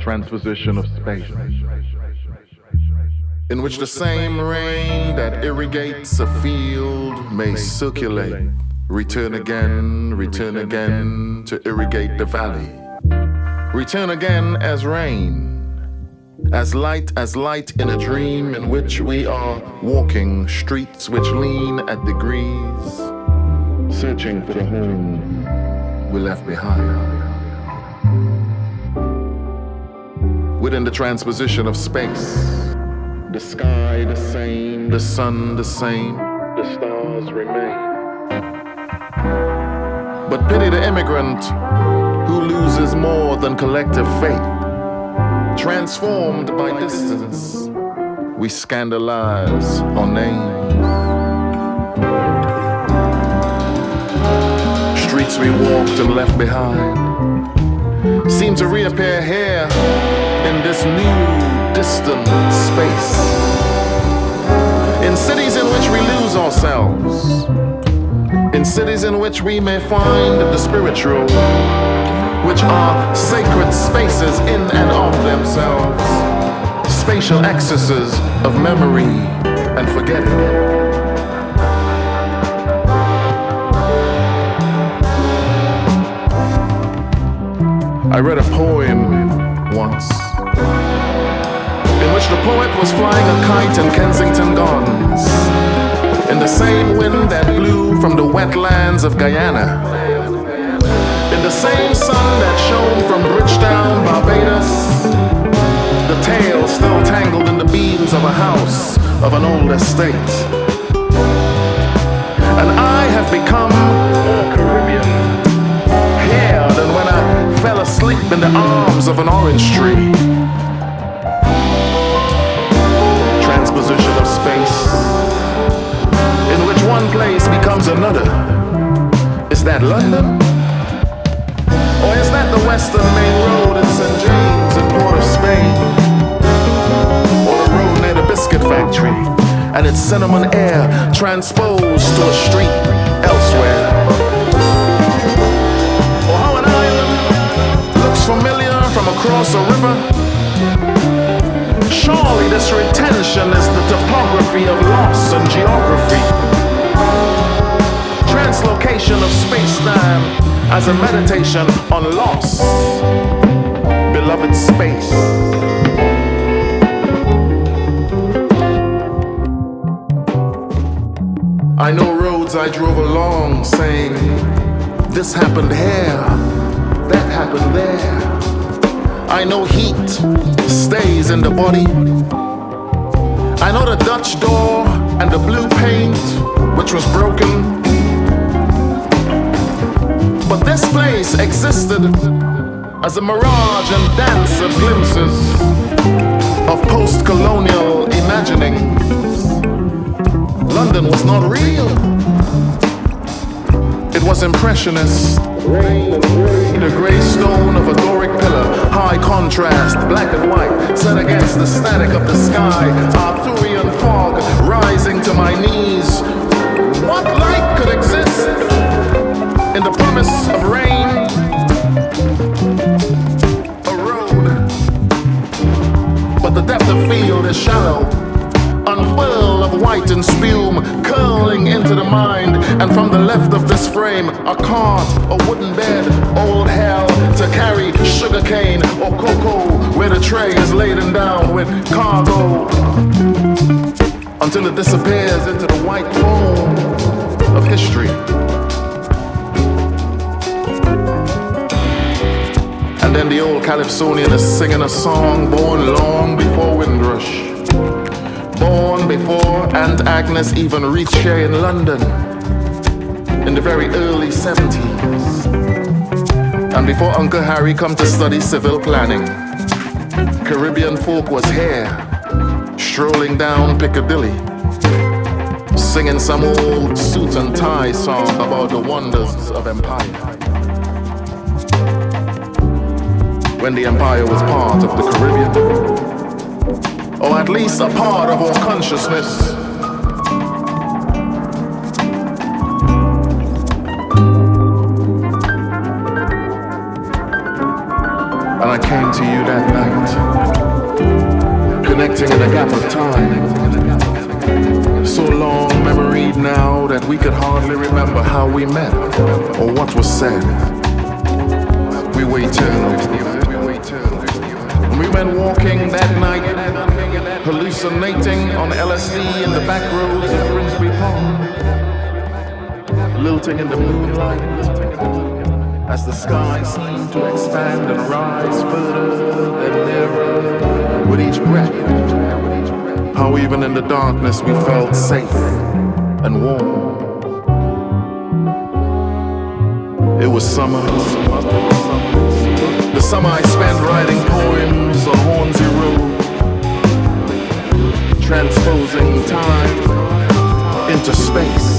transposition of space, in which the same rain that irrigates a field may circulate, return again to irrigate the valley, return again as rain, as light in a dream in which we are walking streets which lean at degrees, searching for the home we left behind. Within the transposition of space, the sky the same, the sun the same, the stars remain. But pity the immigrant who loses more than collective faith. Transformed by distance, we scandalize our names. Streets we walked and left behind seem to reappear here in this new, distant space. In cities in which we lose ourselves, in cities in which we may find the spiritual, which are sacred spaces in and of themselves, spatial excesses of memory and forgetting. I read a poem once in which the poet was flying a kite in Kensington Gardens, in the same wind that blew from the wetlands of Guyana, in the same sun that shone from Bridgetown, Barbados, the tail still tangled in the beams of a house of an old estate. And I have become more Caribbean here than when I fell asleep in the arms of an orange tree. Transposition of space, in which one place becomes another. Is that London? Or is that the Western Main Road in St. James in Port of Spain? Or the road near the biscuit factory and its cinnamon air transposed to a street elsewhere? Or how an island looks familiar from across a river? Surely this retention is the topography of loss and geography. Translocation of space-time as a meditation on loss, beloved space. I know roads I drove along saying, this happened here, that happened there. I know heat stays in the body. I know the Dutch door and the blue paint, which was broken. But this place existed as a mirage and dance of glimpses of post-colonial imaginings. London was not real. It was impressionist. The grey stone of a Doric pillar, high contrast, black and white, set against the static of the sky, Arthurian fog rising to my knees. What light could exist in the promise of rain? A road, but the depth of field is shallow, unfurl of white and spume curling into the mind, and from the left of this frame a cart, a wooden bed, old hell to carry sugarcane or cocoa, where the tray is laden down with cargo until it disappears into the white foam of history. And then the old Calypsonian is singing a song born long before Windrush, born before Aunt Agnes even reached here in London in the very early 70s, and before Uncle Harry come to study civil planning. Caribbean folk was here, strolling down Piccadilly, singing some old suit and tie song about the wonders of empire, when the empire was part of the Caribbean, or at least a part of our consciousness. And I came to you that night, connecting in a gap of time. So long memoried now that we could hardly remember how we met or what was said. We were eternal. We went walking that night, hallucinating on LSD in the back roads of Finsbury Park, lilting in the moonlight as the sky seemed to expand and rise further and nearer with each breath. How even in the darkness we felt safe and warm. It was summer. The summer I spent writing poems on Hornsey Road, transposing time into space.